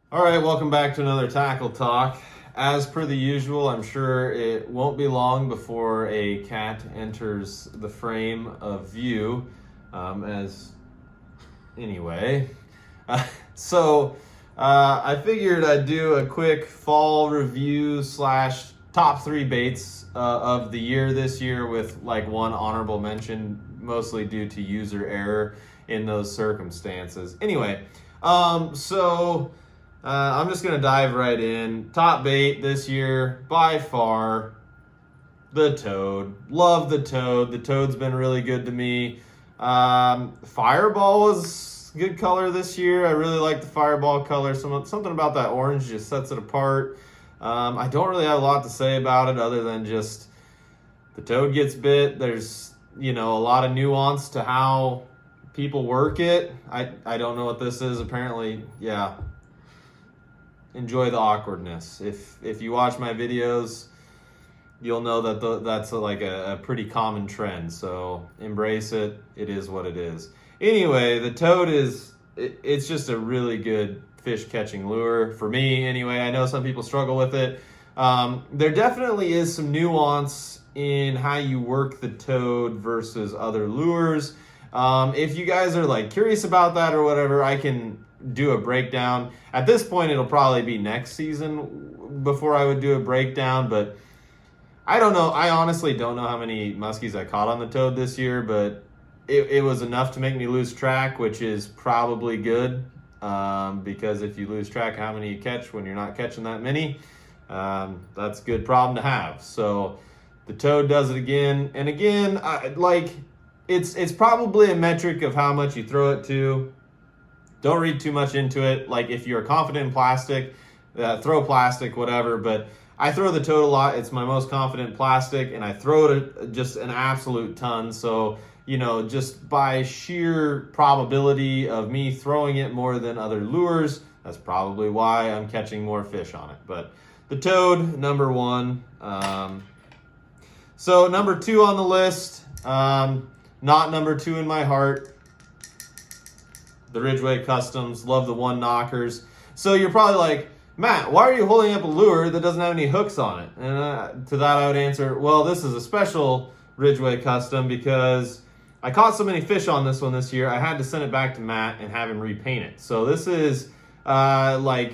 All right, welcome back to another Tackle Talk. As per the usual, I'm sure it won't be long before a cat enters the frame of view. As anyway, I figured I'd do a quick fall review slash top three baits of the year this year, with like one honorable mention, mostly due to user error in those circumstances. Anyway, I'm just gonna dive right in. Top bait this year by far, the toad. Love the toad. The toad's been really good to me. Fireball was good color this year. I really like the fireball color. Something about that orange just sets it apart. I don't really have a lot to say about it other than just the toad gets bit. There's a lot of nuance to how people work it. I don't know what this is. Apparently, yeah. Enjoy the awkwardness. If you watch my videos, you'll know that that's like a pretty common trend. So embrace it. It is what it is. Anyway, the toad it's just a really good fish catching lure for me. Anyway, I know some people struggle with it. There definitely is some nuance in how you work the toad versus other lures. If you guys are like curious about that or whatever, I can do a breakdown. At this point, it'll probably be next season before I would do a breakdown, but I don't know. I honestly don't know how many muskies I caught on the toad this year, but it was enough to make me lose track, which is probably good, because if you lose track of how many you catch when you're not catching that many, that's a good problem to have. So the toad does it again and again. It's probably a metric of how much you throw it to. Don't read too much into it. Like, if you're confident in plastic, throw plastic, whatever. But I throw the toad a lot. It's my most confident plastic, and I throw it just an absolute ton. So, just by sheer probability of me throwing it more than other lures, that's probably why I'm catching more fish on it. But the toad, number one. So number two on the list, not number two in my heart. The Ridgeway Customs, love the one knockers. So you're probably like, Matt, why are you holding up a lure that doesn't have any hooks on it? And to that I would answer, well, this is a special Ridgeway Custom because I caught so many fish on this one this year, I had to send it back to Matt and have him repaint it. So this is like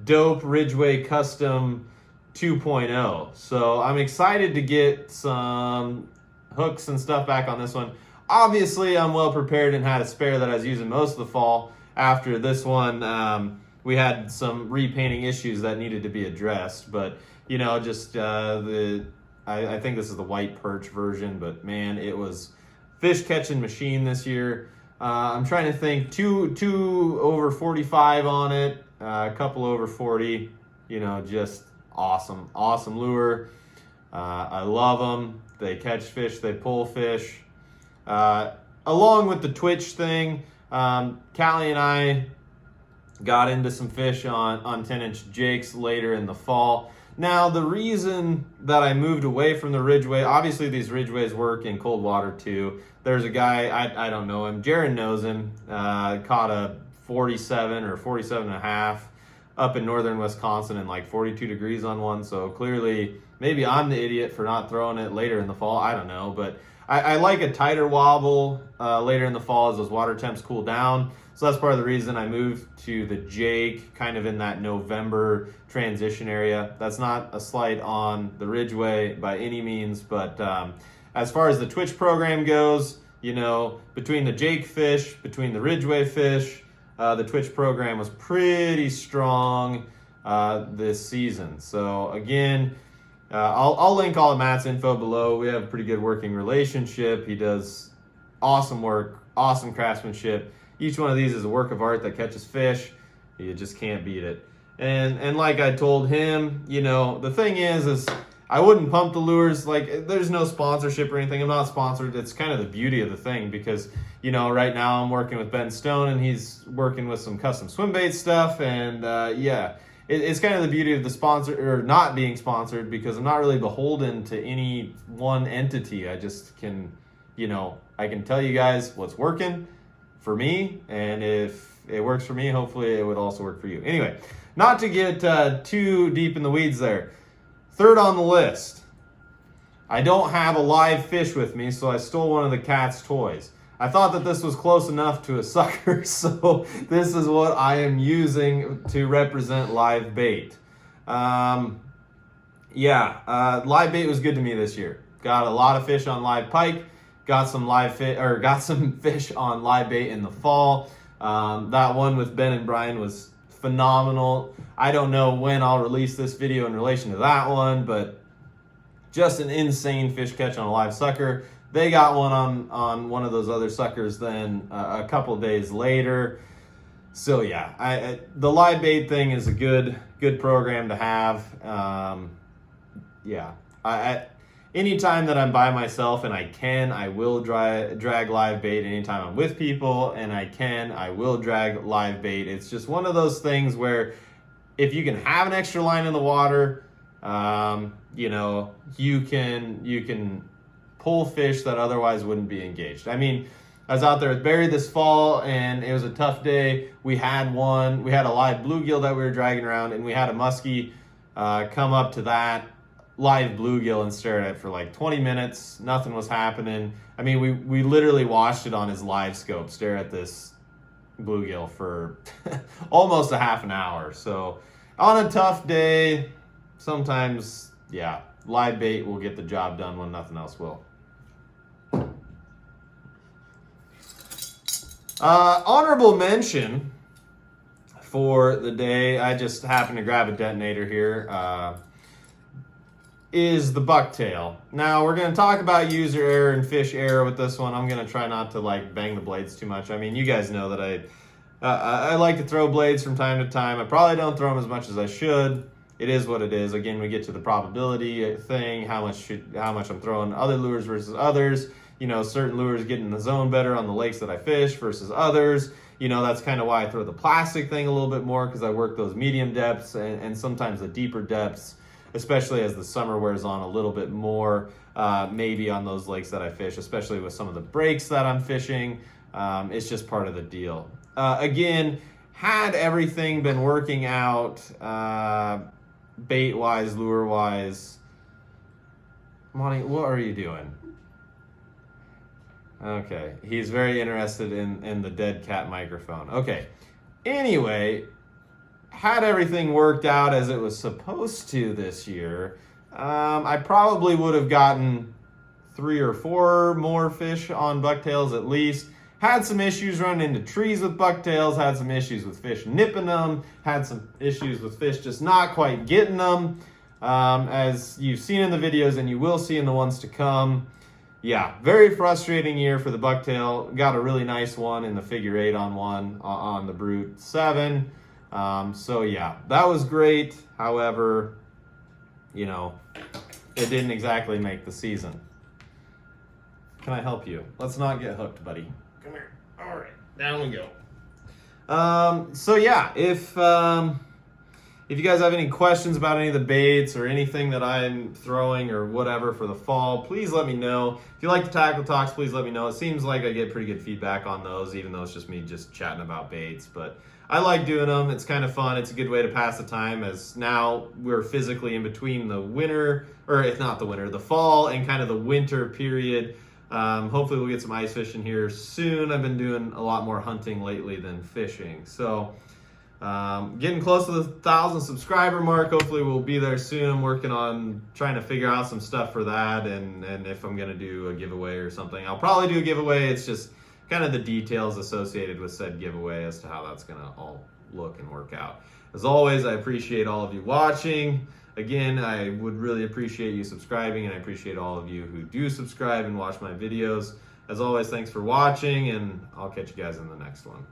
dope Ridgeway Custom 2.0. So I'm excited to get some hooks and stuff back on this one. Obviously, I'm well prepared and had a spare that I was using most of the fall. After this one, we had some repainting issues that needed to be addressed. But, I think this is the white perch version. But, man, it was fish catching machine this year. I'm trying to think, two over 45 on it, a couple over 40. Just awesome. Awesome lure. I love them. They catch fish. They pull fish. Along with the Twitch thing, Callie and I got into some fish on 10-inch jakes later in the fall. Now, the reason that I moved away from the Ridgeway, obviously these Ridgeways work in cold water too. There's a guy, I don't know him, Jaron knows him, caught a 47 or 47 and a half up in northern Wisconsin and like 42 degrees on one. So clearly, maybe I'm the idiot for not throwing it later in the fall. I don't know, but I like a tighter wobble later in the fall as those water temps cool down. So that's part of the reason I moved to the Jake, kind of in that November transition area. That's not a slight on the Ridgeway by any means, but as far as the Twitch program goes, between the Jake fish, between the Ridgeway fish, the Twitch program was pretty strong this season. So again, I'll link all of Matt's info below. We have a pretty good working relationship. He does awesome work, awesome craftsmanship. Each one of these is a work of art that catches fish. You just can't beat it. And like I told him, the thing is I wouldn't pump the lures. Like, there's no sponsorship or anything. I'm not sponsored. It's kind of the beauty of the thing because, right now I'm working with Ben Stone and he's working with some custom swim bait stuff. And it's kind of the beauty of the sponsor or not being sponsored because I'm not really beholden to any one entity. I just can, I can tell you guys what's working for me. And if it works for me, hopefully it would also work for you. Anyway, not to get too deep in the weeds there. Third on the list, I don't have a live fish with me, so I stole one of the cat's toys. I thought that this was close enough to a sucker, so this is what I am using to represent live bait. Live bait was good to me this year. Got a lot of fish on live pike. Got some fish on live bait in the fall. That one with Ben and Brian was phenomenal. I don't know when I'll release this video in relation to that one, but just an insane fish catch on a live sucker. They got one on one of those other suckers then a couple days later. So yeah, the live bait thing is a good program to have. Anytime that I'm by myself and I will drag live bait. Anytime I'm with people and I will drag live bait. It's just one of those things where if you can have an extra line in the water, you can pull fish that otherwise wouldn't be engaged. I mean, I was out there with Barry this fall and it was a tough day. We had a live bluegill that we were dragging around, and we had a muskie come up to that live bluegill and stare at it for like 20 minutes. Nothing was happening. I mean, we literally watched it on his live scope stare at this bluegill for almost a half an hour. So on a tough day, sometimes, live bait will get the job done when nothing else will. Honorable mention for the day, I just happened to grab a detonator here, is the bucktail. Now we're going to talk about user error and fish error with this one. I'm going to try not to bang the blades too much. I mean, you guys know that I like to throw blades from time to time. I probably don't throw them as much as I should. It is what it is. Again, we get to the probability thing, how much I'm throwing other lures versus others. Certain lures get in the zone better on the lakes that I fish versus others. That's kind of why I throw the plastic thing a little bit more, because I work those medium depths and sometimes the deeper depths, especially as the summer wears on a little bit more, maybe on those lakes that I fish, especially with some of the breaks that I'm fishing. It's just part of the deal. Again, had everything been working out, bait-wise, lure-wise, Monty, what are you doing? Okay, he's very interested in the dead cat microphone. Okay, anyway, had everything worked out as it was supposed to this year, I probably would have gotten 3 or 4 more fish on bucktails at least. Had some issues running into trees with bucktails, had some issues with fish nipping them, had some issues with fish just not quite getting them. As you've seen in the videos and you will see in the ones to come. Yeah, very frustrating year for the bucktail. Got a really nice one in the figure 8 on one on the Brute 7. So yeah, that was great. However, it didn't exactly make the season. Can I help you? Let's not get hooked, buddy. Come here. All right, down we go. So yeah, if you guys have any questions about any of the baits or anything that I'm throwing or whatever for the fall, please let me know. If you like the tackle talks, please let me know. It seems like I get pretty good feedback on those, even though it's just me just chatting about baits. But I like doing them. It's kind of fun. It's a good way to pass the time, as now we're physically in between the winter, or if not the winter, the fall and kind of the winter period. Hopefully we'll get some ice fishing here soon. I've been doing a lot more hunting lately than fishing. So getting close to the 1,000 subscriber mark. Hopefully we'll be there soon. I'm working on trying to figure out some stuff for that, and if I'm going to do a giveaway or something. I'll probably do a giveaway. It's just kind of the details associated with said giveaway as to how that's going to all look and work out. As always, I appreciate all of you watching. Again, I would really appreciate you subscribing, and I appreciate all of you who do subscribe and watch my videos. As always, thanks for watching, and I'll catch you guys in the next one.